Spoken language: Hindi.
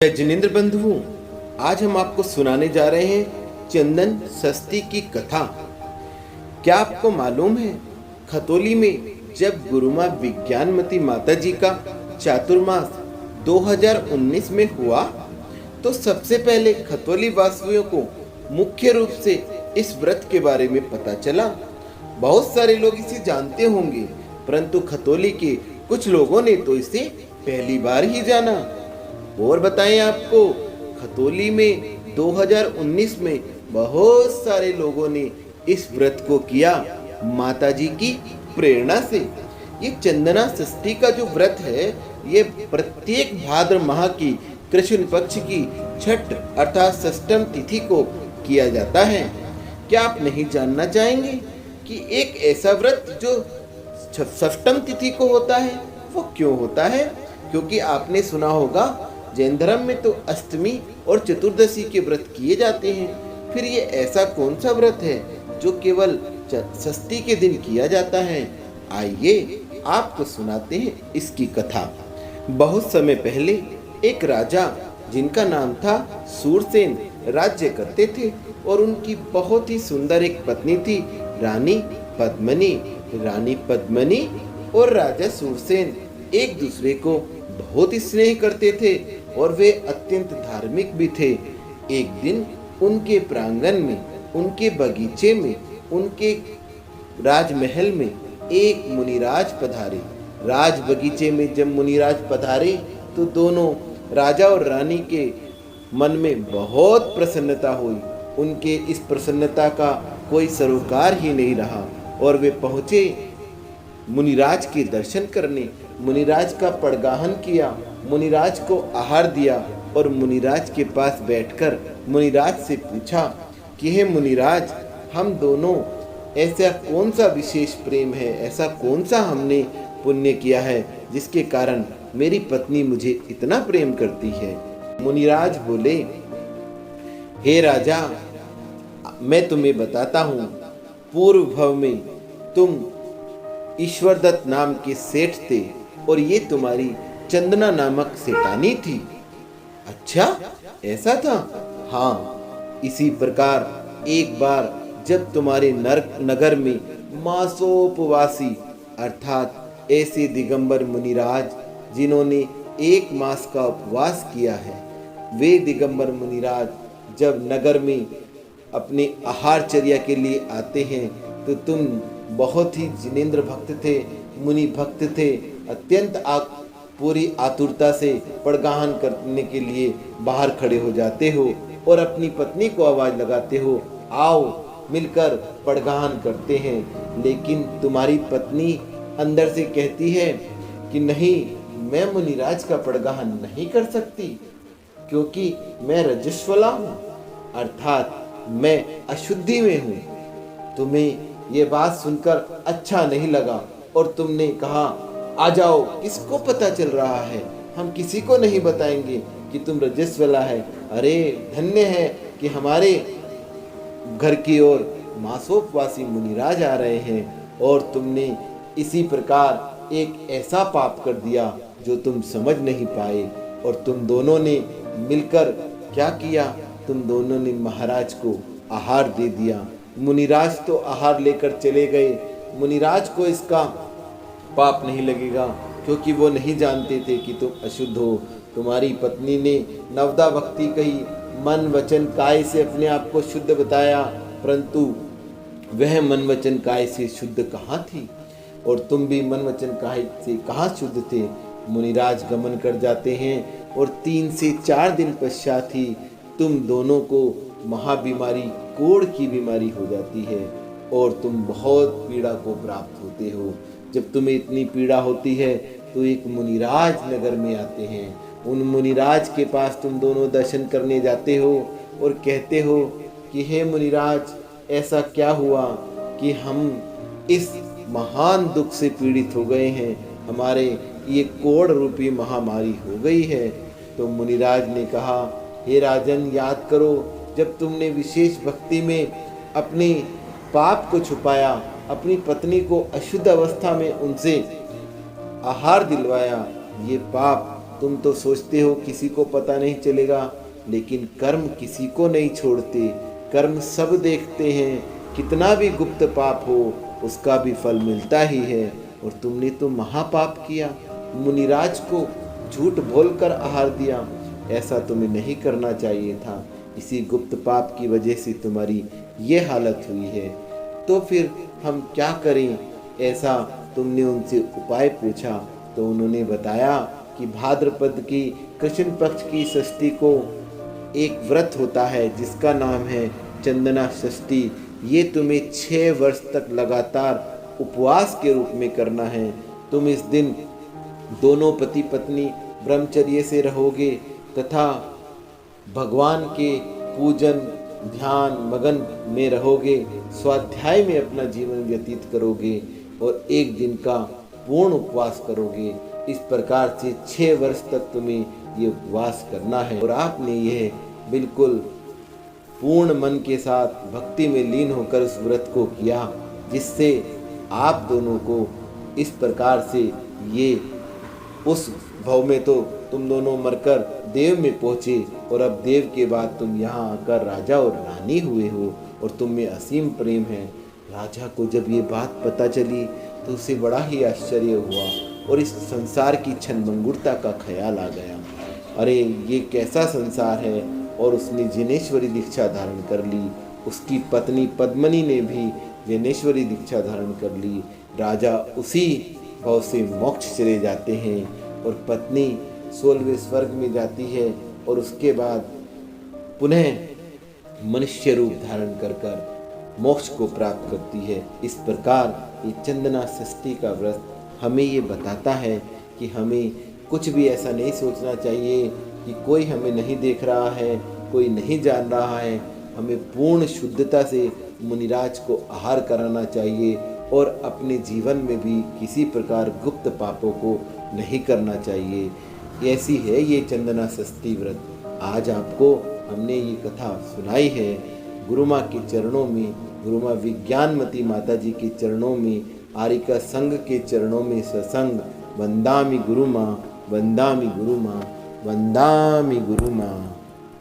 जय जिनेंद्र बंधुओं, आज हम आपको सुनाने जा रहे हैं चंदन षष्ठी की कथा। क्या आपको मालूम है, खतौली में जब गुरुमा विज्ञानमती माता जी का चातुर्मास 2019 में हुआ तो सबसे पहले खतौली वासियों को मुख्य रूप से इस व्रत के बारे में पता चला। बहुत सारे लोग इसे जानते होंगे, परंतु खतौली के कुछ लोगों ने तो इसे पहली बार ही जाना। और बताएं आपको, खतौली में 2019 में बहुत सारे लोगों ने इस व्रत को किया माता जी की प्रेरणा से। ये चंदना षष्ठी का जो व्रत है, ये प्रत्येक भाद्र माह की कृष्ण पक्ष की छठ अर्थात षष्ठम तिथि को किया जाता है। क्या आप नहीं जानना चाहेंगे कि एक ऐसा व्रत जो षष्ठम तिथि को होता है वो क्यों होता है? क्योंकि आपने सुना होगा, जैन धर्म में तो अष्टमी और चतुर्दशी के व्रत किए जाते हैं। फिर ये ऐसा कौन सा व्रत है जो केवल षष्ठी के दिन किया जाता है? आइए आपको सुनाते हैं इसकी कथा। बहुत समय पहले एक राजा जिनका नाम था सूरसेन राज्य करते थे और उनकी बहुत ही सुंदर एक पत्नी थी, रानी पद्मनी। रानी पद्मनी और राजा सूरसेन एक दूसरे को बहुत ही स्नेह करते थे और वे अत्यंत धार्मिक भी थे। एक दिन उनके प्रांगण में, उनके बगीचे में, उनके राजमहल में एक मुनिराज पधारे। राज बगीचे में जब मुनिराज पधारे तो दोनों राजा और रानी के मन में बहुत प्रसन्नता हुई। उनके इस प्रसन्नता का कोई सरोकार ही नहीं रहा और वे पहुँचे मुनिराज के दर्शन करने। मुनिराज का पड़गाहन किया, मुनिराज को आहार दिया और मुनिराज के पास बैठकर मुनिराज से पूछा कि हे मुनिराज, हम दोनों ऐसा कौन सा विशेष प्रेम है, ऐसा कौन सा हमने पुण्य किया है जिसके कारण मेरी पत्नी मुझे इतना प्रेम करती है? मुनिराज बोले, हे राजा, मैं तुम्हें बताता हूँ, पूर्व भव में तुम ईश्वरदत्त नाम के सेठ थे और ये तुम्हारी चंदना नामक सेठानी थी। अच्छा, ऐसा था? हाँ, इसी प्रकार एक बार जब तुम्हारे नगर में मासोपवासी अर्थात ऐसे दिगंबर मुनिराज जिन्होंने 1 मास का उपवास किया है, वे दिगंबर मुनिराज जब नगर में अपने आहारचर्या के लिए आते हैं तो तुम बहुत ही जिनेंद्र भक्त थे, मुनि भक्त थे। अत्यंत पूरी आतुरता से पड़गाहन करने के लिए बाहर खड़े हो जाते हो और अपनी पत्नी को आवाज लगाते हो, आओ मिलकर पड़गाहन करते हैं। लेकिन तुम्हारी पत्नी अंदर से कहती है कि नहीं, मैं मुनिराज का पड़गाहन नहीं कर सकती क्योंकि मैं रजस्वला हूँ, अर्थात मैं अशुद्धि में हूँ। तुम्हें ये बात सुनकर अच्छा नहीं लगा और तुमने कहा, आ जाओ, किसको पता चल रहा है, हम किसी को नहीं बताएंगे कि तुम रजस्वला है। अरे धन्य है कि हमारे घर की ओर मासोपवासी मुनिराज आ रहे हैं। और तुमने इसी प्रकार एक ऐसा पाप कर दिया जो तुम समझ नहीं पाए और तुम दोनों ने मिलकर क्या किया? तुम दोनों ने महाराज को आहार दे दिया। मुनिराज तो आहार लेकर चले गए। मुनिराज को इसका पाप नहीं लगेगा क्योंकि वो नहीं जानते थे कि तुम अशुद्ध हो। तुम्हारी पत्नी ने नवदा भक्ति कही, मन वचन काय से अपने आप को शुद्ध बताया, परंतु वह मन वचन काय से शुद्ध कहाँ थी और तुम भी मन वचन काय से कहाँ शुद्ध थे? मुनिराज गमन कर जाते हैं और 3 से 4 दिन पश्चात ही तुम दोनों को महाबीमारी, कोढ़ की बीमारी हो जाती है और तुम बहुत पीड़ा को प्राप्त होते हो। जब तुम्हें इतनी पीड़ा होती है तो एक मुनिराज नगर में आते हैं। उन मुनिराज के पास तुम दोनों दर्शन करने जाते हो और कहते हो कि हे मुनिराज, ऐसा क्या हुआ कि हम इस महान दुख से पीड़ित हो गए हैं, हमारे ये कोढ़ रूपी महामारी हो गई है। तो मुनिराज ने कहा, हे राजन, याद करो, जब तुमने विशेष भक्ति में अपने पाप को छुपाया, अपनी पत्नी को अशुद्ध अवस्था में उनसे आहार दिलवाया, ये पाप तुम तो सोचते हो किसी को पता नहीं चलेगा, लेकिन कर्म किसी को नहीं छोड़ते। कर्म सब देखते हैं, कितना भी गुप्त पाप हो उसका भी फल मिलता ही है। और तुमने तो महापाप किया, मुनिराज को झूठ बोलकर आहार दिया। ऐसा तुम्हें नहीं करना चाहिए था। इसी गुप्त पाप की वजह से तुम्हारी ये हालत हुई है। तो फिर हम क्या करें? ऐसा तुमने उनसे उपाय पूछा तो उन्होंने बताया कि भाद्रपद की कृष्ण पक्ष की षष्ठी को एक व्रत होता है जिसका नाम है चंदना षष्ठी। ये तुम्हें 6 वर्ष तक लगातार उपवास के रूप में करना है। तुम इस दिन दोनों पति पत्नी ब्रह्मचर्य से रहोगे तथा भगवान के पूजन ध्यान मगन में रहोगे, स्वाध्याय में अपना जीवन व्यतीत करोगे और एक दिन का पूर्ण उपवास करोगे। इस प्रकार से 6 वर्ष तक तुम्हें ये उपवास करना है। और आपने यह बिल्कुल पूर्ण मन के साथ भक्ति में लीन होकर उस व्रत को किया, जिससे आप दोनों को इस प्रकार से ये उस भव में तो तुम दोनों मरकर देव में पहुँचे और अब देव के बाद तुम यहाँ आकर राजा और रानी हुए हो और तुम में असीम प्रेम है। राजा को जब ये बात पता चली तो उसे बड़ा ही आश्चर्य हुआ और इस संसार की क्षणभंगुरता का ख्याल आ गया। अरे ये कैसा संसार है! और उसने जिनेश्वरी दीक्षा धारण कर ली। उसकी पत्नी पद्मनी ने भी जिनेश्वरी दीक्षा धारण कर ली। राजा उसी भाव से मोक्ष चले जाते हैं और पत्नी 16वें स्वर्ग में जाती है और उसके बाद पुनः मनुष्य रूप धारण कर मोक्ष को प्राप्त करती है। इस प्रकार ये चंदना षष्ठी का व्रत हमें ये बताता है कि हमें कुछ भी ऐसा नहीं सोचना चाहिए कि कोई हमें नहीं देख रहा है, कोई नहीं जान रहा है। हमें पूर्ण शुद्धता से मुनिराज को आहार कराना चाहिए और अपने जीवन में भी किसी प्रकार गुप्त पापों को नहीं करना चाहिए। ऐसी है ये चंदना षष्ठी व्रत। आज आपको हमने ये कथा सुनाई है गुरु माँ के चरणों में, गुरु माँ विज्ञानमती माता जी के चरणों में, आरिका संघ के चरणों में सत्संग। वंदामि गुरु माँ, वंदामि गुरु माँ, वंदामि गुरु माँ।